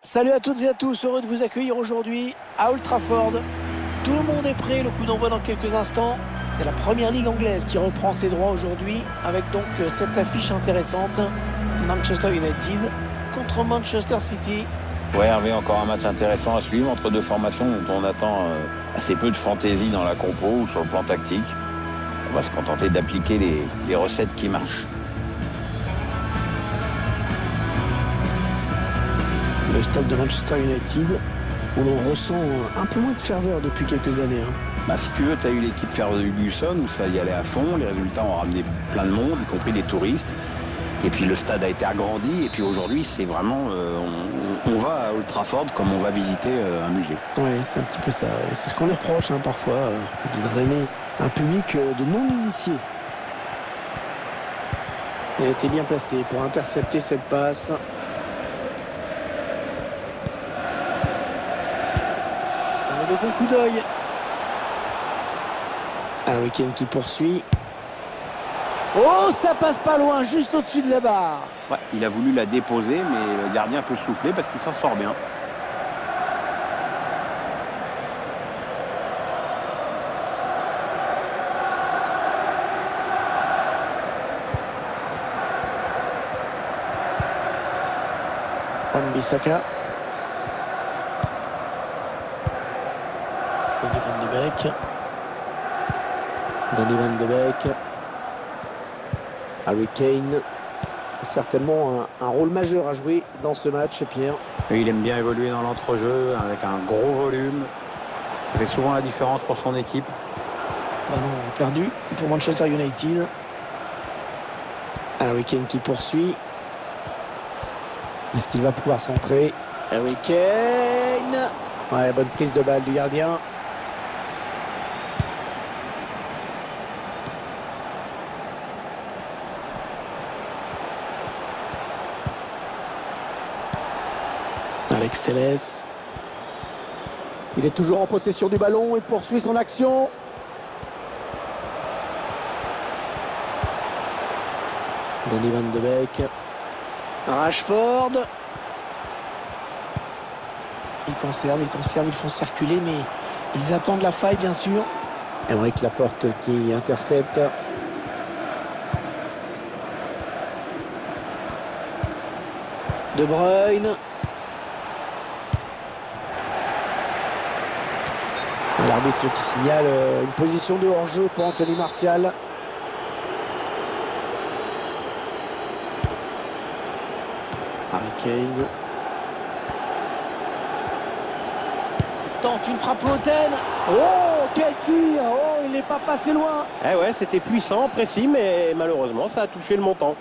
Salut à toutes et à tous, heureux de vous accueillir aujourd'hui à Old Trafford. Tout le monde est prêt, le coup d'envoi dans quelques instants. C'est la première ligue anglaise qui reprend ses droits aujourd'hui avec donc cette affiche intéressante. Manchester United contre Manchester City. Ouais, Hervé, encore un match intéressant à suivre entre deux formations dont on attend assez peu de fantaisie dans la compo ou sur le plan tactique. On va se contenter d'appliquer les recettes qui marchent. Le stade de Manchester United où l'on ressent un peu moins de ferveur depuis quelques années. Si tu veux, tu as eu l'équipe Ferguson où ça y allait à fond. Les résultats ont ramené plein de monde, y compris des touristes. Et puis le stade a été agrandi. Et puis aujourd'hui, c'est vraiment... on va à Old Trafford comme on va visiter un musée. Oui, c'est un petit peu ça. Ouais. C'est ce qu'on lui reproche parfois, de drainer un public de non-initiés. Il était bien placé pour intercepter cette passe. De bon coup d'œil. Harry Kane qui poursuit. Oh, ça passe pas loin, juste au-dessus de la barre. Ouais, il a voulu la déposer, mais le gardien peut souffler parce qu'il s'en sort bien. Wan-Bissaka. Donny van de Beek. Donny van de Beek. Harry Kane. Certainement un rôle majeur à jouer dans ce match, Pierre. Et il aime bien évoluer dans l'entrejeu avec un gros volume. Ça fait souvent la différence pour son équipe. Ballon perdu pour Manchester United. Harry Kane qui poursuit. Est-ce qu'il va pouvoir centrer? Harry Kane. Ouais, bonne prise de balle du gardien. Alex Telles. Il est toujours en possession du ballon et poursuit son action. Donny van de Beek. Rashford. Ils conservent, ils font circuler, mais ils attendent la faille, bien sûr. Aymeric Laporte qui intercepte. De Bruyne. L'arbitre qui signale une position de hors-jeu pour Anthony Martial. Harry Kane. Tente une frappe lointaine. Oh, quel tir! Oh, il n'est pas passé loin. Eh ouais, c'était puissant, précis, mais malheureusement, ça a touché le montant.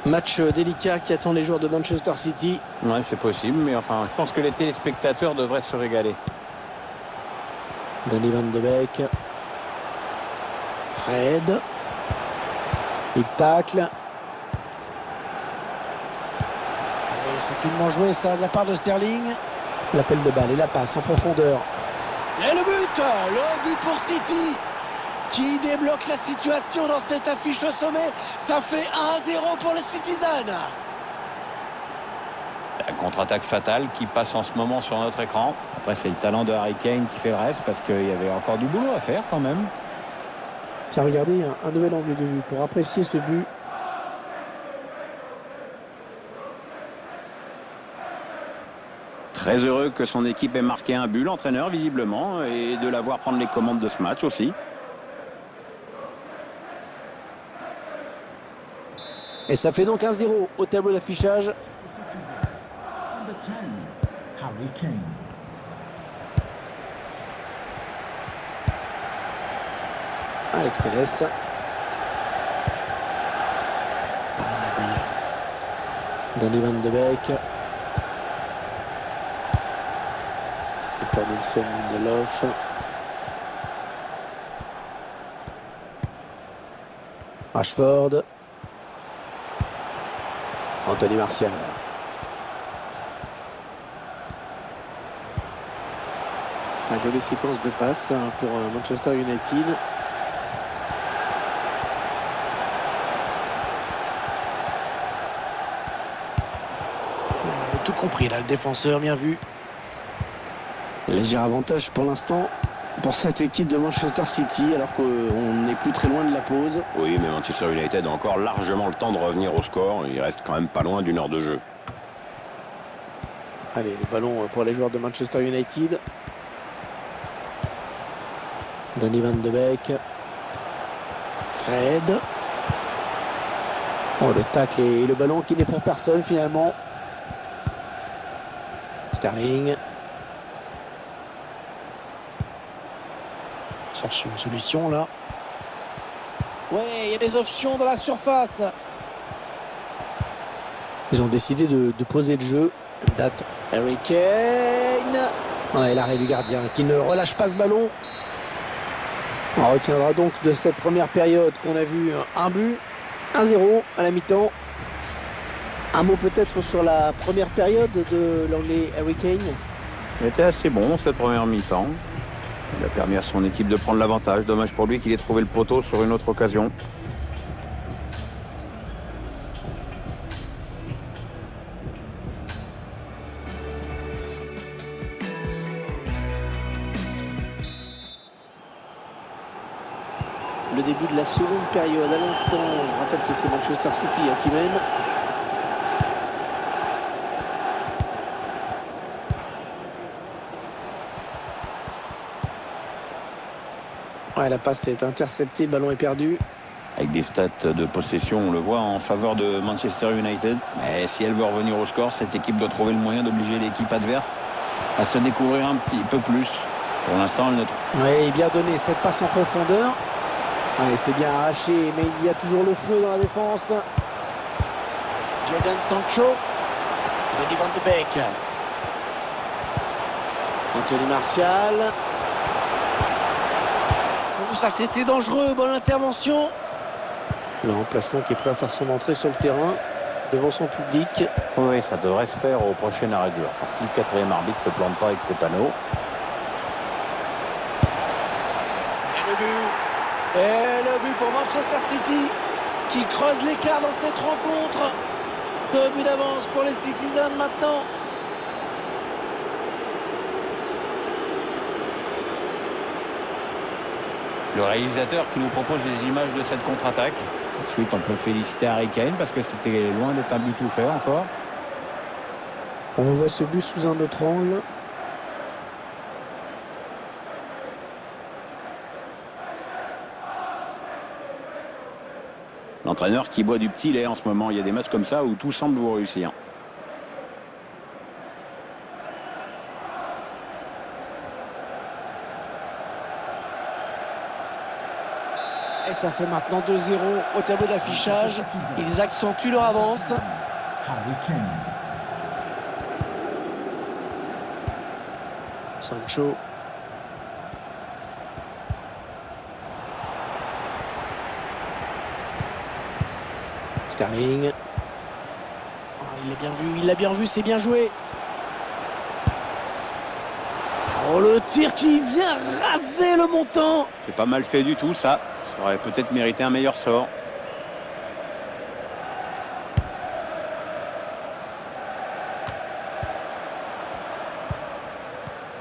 Match délicat qui attend les joueurs de Manchester City. Ouais, c'est possible, mais enfin, je pense que les téléspectateurs devraient se régaler. Donny van de Beek. Fred. Il tacle. Et c'est finement joué ça de la part de Sterling. L'appel de balle et la passe en profondeur. Et le but pour City qui débloque la situation dans cette affiche au sommet. Ça fait 1-0 pour les Citizens. La contre-attaque fatale qui passe en ce moment sur notre écran. Après, c'est le talent de Harry Kane qui fait le reste parce qu'il y avait encore du boulot à faire quand même. Tiens, regardez, un nouvel angle de vue pour apprécier ce but. Très heureux que son équipe ait marqué un but, l'entraîneur visiblement, et de la voir prendre les commandes de ce match aussi. Et ça fait donc 1-0 au tableau d'affichage. Harry Kane. Alex Telles. Donny van de Beek. Victor Nilsson, Lindelof. Anthony Martial. La jolie séquence de passes pour Manchester United. Il a tout compris là, le défenseur, bien vu. Léger avantage pour l'instant pour cette équipe de Manchester City, alors qu'on n'est plus très loin de la pause. Oui, mais Manchester United a encore largement le temps de revenir au score. Il reste quand même pas loin d'une heure de jeu. Allez, le ballon pour les joueurs de Manchester United. Donny van de Beek. Fred. Oh, le tacle et le ballon qui n'est pour personne finalement. Sterling. Cherche une solution là. Ouais, il y a des options dans la surface. Ils ont décidé de poser le jeu. Date. Harry Kane. Ouais, l'arrêt du gardien qui ne relâche pas ce ballon. On retiendra donc de cette première période qu'on a vu un but, 1-0 à la mi-temps. Un mot peut-être sur la première période de l'anglais Harry Kane. Il était assez bon cette première mi-temps. Il a permis à son équipe de prendre l'avantage. Dommage pour lui qu'il ait trouvé le poteau sur une autre occasion. Le début de la seconde période à l'instant. Je rappelle que c'est Manchester City qui mène. Ouais, la passe est interceptée, le ballon est perdu. Avec des stats de possession, on le voit en faveur de Manchester United. Mais si elle veut revenir au score, cette équipe doit trouver le moyen d'obliger l'équipe adverse à se découvrir un petit peu plus. Pour l'instant, elle ne trouve. Oui, bien donné cette passe en profondeur. Ouais, c'est bien arraché, mais il y a toujours le feu dans la défense. Jadon Sancho. Donny van de Beek. Anthony Martial. Oh, ça c'était dangereux, bonne intervention. Le remplaçant qui est prêt à faire son entrée sur le terrain devant son public. Oui, ça devrait se faire au prochain arrêt de jeu. Enfin, si le quatrième arbitre ne se plante pas avec ses panneaux. Et le but pour Manchester City qui creuse l'écart dans cette rencontre. 2 buts d'avance pour les Citizens maintenant. Le réalisateur qui nous propose les images de cette contre-attaque. Ensuite, on peut féliciter Harry Kane parce que c'était loin d'être un but tout fait encore. On voit ce but sous un autre angle. L'entraîneur qui boit du petit lait en ce moment. Il y a des matchs comme ça où tout semble vous réussir. Et ça fait maintenant 2-0 au tableau d'affichage. Ils accentuent leur avance. Sancho. Sterling. Oh, il l'a bien vu, c'est bien joué. Oh, le tir qui vient raser le montant. C'est pas mal fait du tout, ça. Ça aurait peut-être mérité un meilleur sort.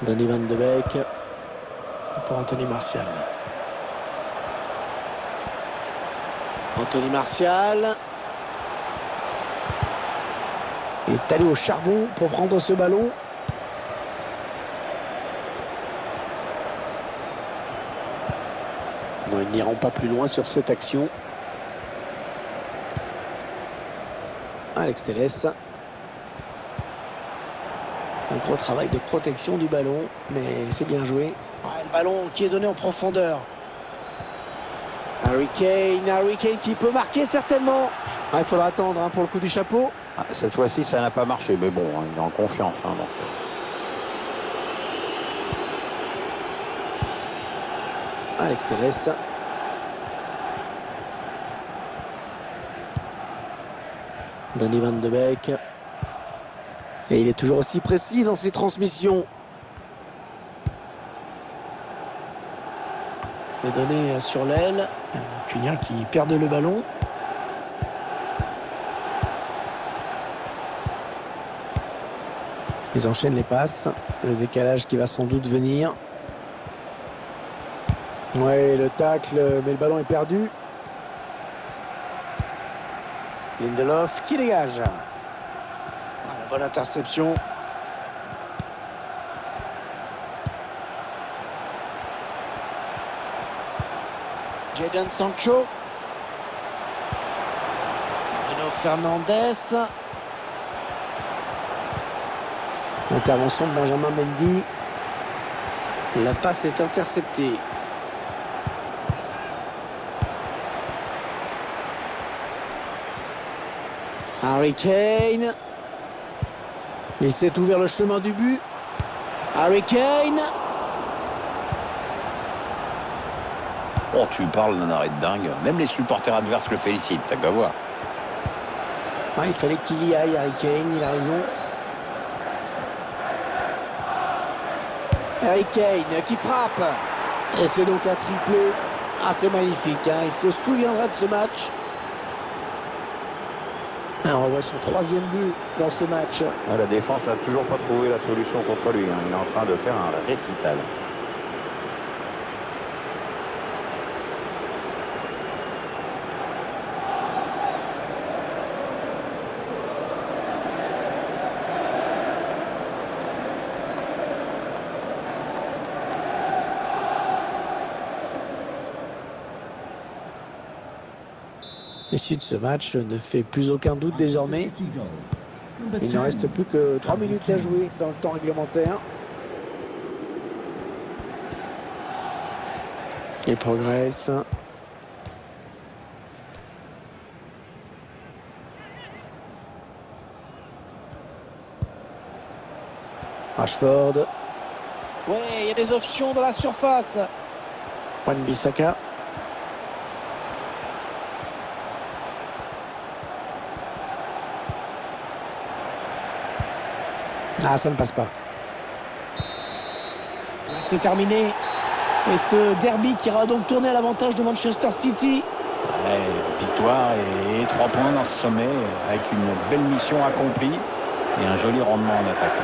Donny van de Beek pour Anthony Martial. Anthony Martial est allé au charbon pour prendre ce ballon. Non, ils n'iront pas plus loin sur cette action. Alex Telles. Un gros travail de protection du ballon, mais c'est bien joué. Ouais, le ballon qui est donné en profondeur. Harry Kane qui peut marquer certainement. Ah, il faudra attendre pour le coup du chapeau. Ah, cette fois-ci, ça n'a pas marché, mais bon, il est en confiance. Donc. Alex Telles. Donny Van de Beek. Et il est toujours aussi précis dans ses transmissions. C'est donné sur l'aile. Cunha qui perd le ballon. Ils enchaînent les passes. Le décalage qui va sans doute venir. Ouais, le tacle, mais le ballon est perdu. Lindelof qui dégage. La bonne interception. Jadon Sancho. Bruno Fernandes. Intervention de Benjamin Mendy. La passe est interceptée. Harry Kane. Il s'est ouvert le chemin du but. Harry Kane. Oh, tu parles d'un arrêt de dingue. Même les supporters adverses le félicitent, t'as qu'à voir. Ah, il fallait qu'il y aille, Harry Kane, il a raison. Harry Kane qui frappe. Et c'est donc un triplé. Ah, c'est magnifique, hein. Il se souviendra de ce match. Alors, on voit son 3e but dans ce match. La défense n'a toujours pas trouvé la solution contre lui. Il est en train de faire un récital. L'issue de ce match ne fait plus aucun doute désormais. Il ne reste plus que 3 minutes à jouer dans le temps réglementaire. Il progresse. Rashford. Ouais, il y a des options dans la surface. Wan-Bissaka. Ah, ça ne passe pas. C'est terminé. Et ce derby qui ira donc tourner à l'avantage de Manchester City. Ouais, victoire et 3 points dans ce sommet avec une belle mission accomplie et un joli rendement en attaque.